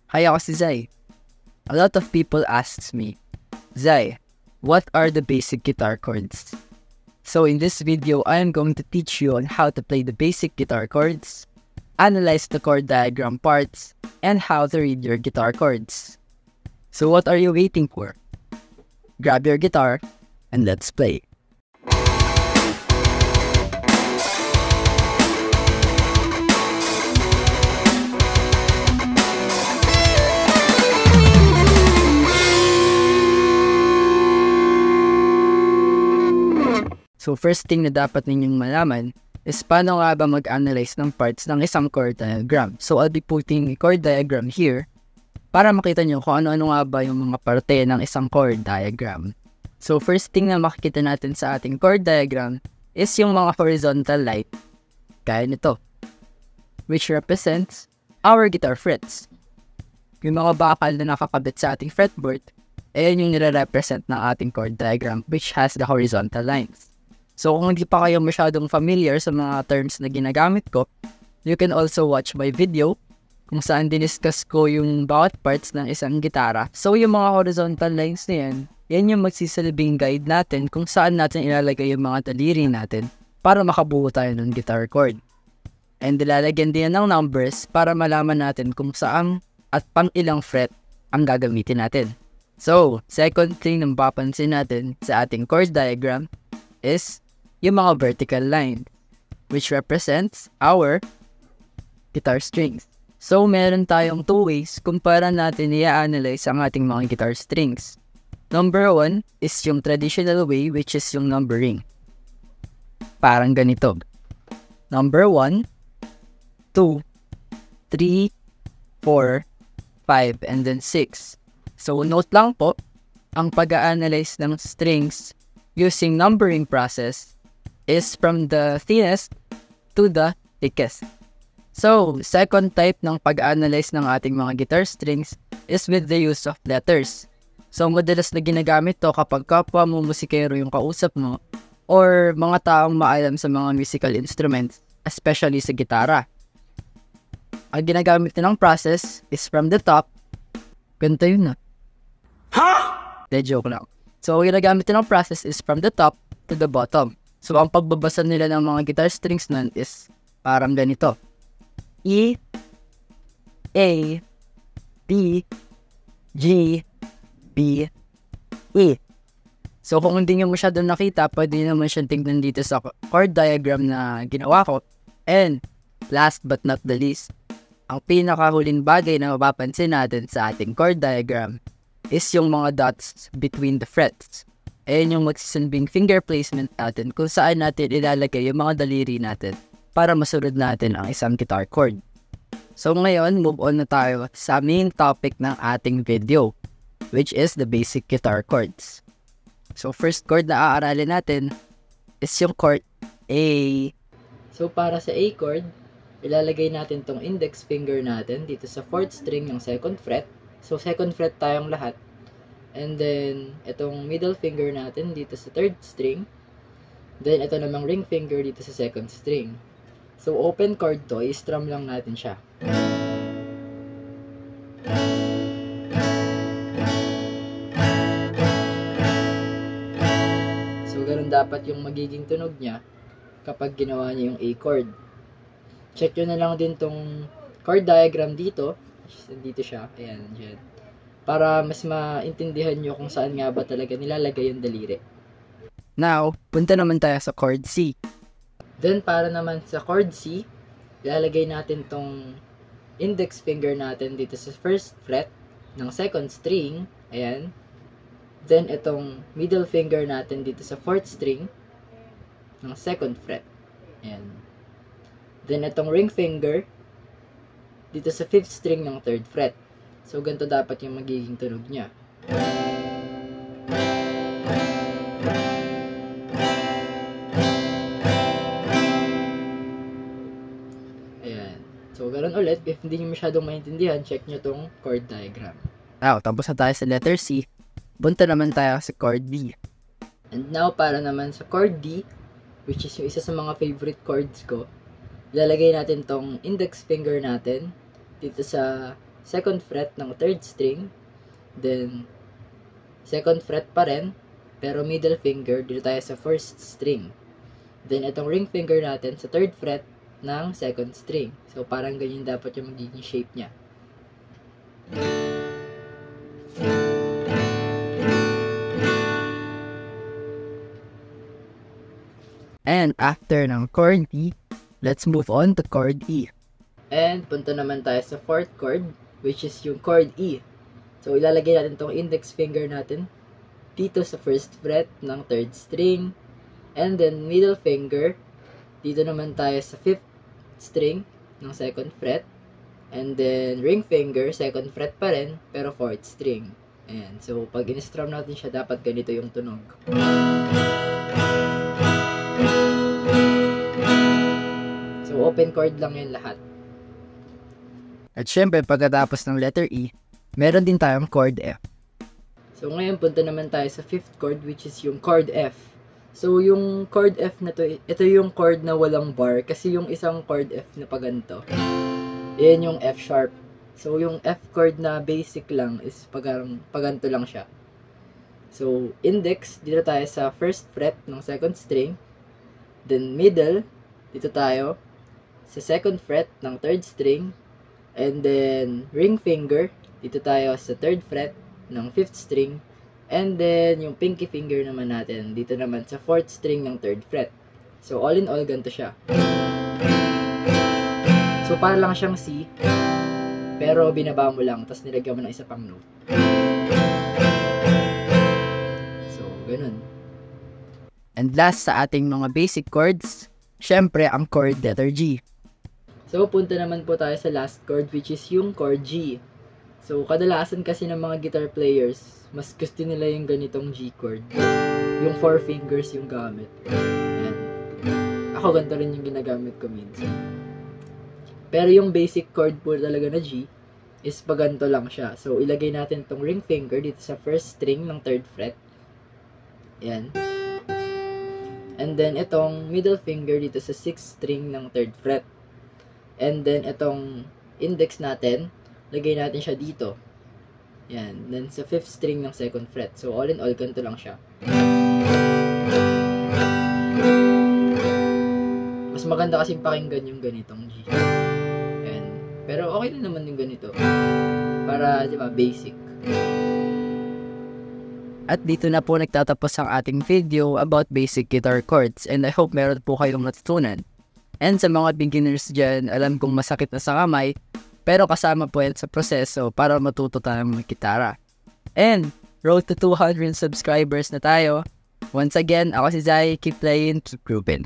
Hi, ako si Zai. A lot of people asks me, Zai, what are the basic guitar chords? So in this video, I am going to teach you on how to play the basic guitar chords, analyze the chord diagram parts, and how to read your guitar chords. So what are you waiting for? Grab your guitar and let's play. So first thing na dapat ninyong malaman is paano nga ba mag-analyze ng parts ng isang chord diagram. So I'll be putting a chord diagram here para makita nyo kung ano-ano nga ba yung mga parte ng isang chord diagram. So first thing na makikita natin sa ating chord diagram is yung mga horizontal line, gaya nito, which represents our guitar frets. Yung mga bakal na nakakabit sa ating fretboard, ayan yung nire-represent ng ating chord diagram which has the horizontal lines. So kung hindi pa kayo masyadong familiar sa mga terms na ginagamit ko, you can also watch my video kung saan diniscuss ko yung bawat parts ng isang gitara. So yung mga horizontal lines na yan yung magsisilbing guide natin kung saan natin ilalagay yung mga daliri natin para makabuo tayo ng guitar chord. And ilalagyan din ng numbers para malaman natin kung saan at pang ilang fret ang gagamitin natin. So, second thing na mapapansin natin sa ating chord diagram is yung mga vertical line, which represents our guitar strings. So, meron tayong two ways kung para natin i-analyze ang ating mga guitar strings. Number one is yung traditional way, which is yung numbering. Parang ganito. Number 1, 2, 3, 4, 5, and then 6. So, note lang po, ang pag-a-analyze ng strings using numbering process is from the thinnest to the thickest. So, second type ng pag-analyze ng ating mga guitar strings is with the use of letters. So, madalas na ginagamit to kapag kapwa mo musikero yung kausap mo or mga taong maalam sa mga musical instruments, especially sa gitara. Ang ginagamit nilang process is from the top. Ganito yun na. De joke lang. So, ang ginagamit nilang process is from the top to the bottom. So, ang pagbabasa nila ng mga guitar strings nun is parang ganito. E, A, B, G, B, E. So, kung hindi nyo masyadong nakita, pwede naman siyang tingnan dito sa chord diagram na ginawa ko. And, last but not the least, ang pinakahuling bagay na mapapansin natin sa ating chord diagram is yung mga dots between the frets. Ayan yung magsisilbing finger placement natin kung saan natin ilalagay yung mga daliri natin para masunod natin ang isang guitar chord. So ngayon, move on na tayo sa main topic ng ating video, which is the basic guitar chords. So first chord na aaralin natin is yung chord A. So para sa A chord, ilalagay natin tong index finger natin dito sa 4th string ng 2nd fret. So 2nd fret tayong lahat. And then, itong middle finger natin dito sa 3rd string. Then, ito namang ring finger dito sa 2nd string. So, open chord to, i-strum lang natin siya. So, ganun dapat yung magiging tunog niya kapag ginawa niya yung A chord. Check nyo na lang din tong chord diagram dito. Dito siya. Ayan, dyan. Para mas maintindihan nyo kung saan nga ba talaga nilalagay yung daliri. Now, punta naman tayo sa chord C. Then, para naman sa chord C, ilalagay natin tong index finger natin dito sa 1st fret ng 2nd string. Ayan. Then, itong middle finger natin dito sa 4th string ng 2nd fret. Ayan. Then, itong ring finger dito sa 5th string ng 3rd fret. So, ganito dapat yung magiging tunog niya. Ayan. So, ganoon ulit. If hindi nyo masyadong maintindihan, check nyo tong chord diagram. Now, tapos na tayo sa letter C. Punta naman tayo sa chord D. And now, para naman sa chord D, which is yung isa sa mga favorite chords ko, ilalagay natin tong index finger natin dito sa second fret ng third string, then second fret pa rin, pero middle finger dito tayo sa first string. Then itong ring finger natin sa third fret ng second string. So parang ganyan dapat yung magiging shape niya. And after ng chord D, let's move on to chord E. And punta naman tayo sa fourth chord, which is yung chord E. So ilalagay natin tong index finger natin dito sa first fret ng third string. And then middle finger, dito naman tayo sa fifth string ng second fret. And then ring finger, second fret pa rin, pero fourth string. Ayan. So pag in-strum natin siya, dapat ganito yung tunog. So open chord lang yan lahat. At syempre, pagkatapos ng letter E, meron din tayong chord F. So ngayon punta naman tayo sa fifth chord, which is yung chord F. So yung chord F na to, ito yung chord na walang bar, kasi yung isang chord F na paganto, yan yung F sharp. So yung F chord na basic lang is paganto lang siya. So index, dito tayo sa first fret ng second string. Then middle, dito tayo sa second fret ng third string. And then ring finger, dito tayo sa third fret ng fifth string. And then yung pinky finger naman natin, dito naman sa fourth string ng third fret. So all in all, ganito siya. So para lang siyang C, pero binaba mo lang, tapos nilagyan mo ng isa pang note. So ganun. And last sa ating mga basic chords, syempre ang chord letter G. So punta naman po tayo sa last chord, which is yung chord G. So kadalasan kasi ng mga guitar players, mas gusto nila yung ganitong G chord. Yung 4 fingers yung gamit. Ayan. Ako ganito rin yung ginagamit ko minsan. Pero yung basic chord po talaga na G is paganto lang siya. So ilagay natin tong ring finger dito sa first string ng third fret. Ayan. And then itong middle finger dito sa sixth string ng third fret. And then itong index natin, lagay natin siya dito. Yan. Then sa fifth string ng second fret. So all in all, ganito lang siya. Mas maganda kasi pakinggan yung ganitong G. Yan. Pero okay na naman yung ganito. Para, di ba, basic. At dito na po nagtatapos ang ating video about basic guitar chords, and I hope meron po kayong natutunan. And sa mga beginners dyan, alam kong masakit na sa kamay, pero kasama po yan sa proseso para matuto tayong mag-gitara. And road to 200 subscribers na tayo. Once again, ako si Zai, keep playing, keep grooving.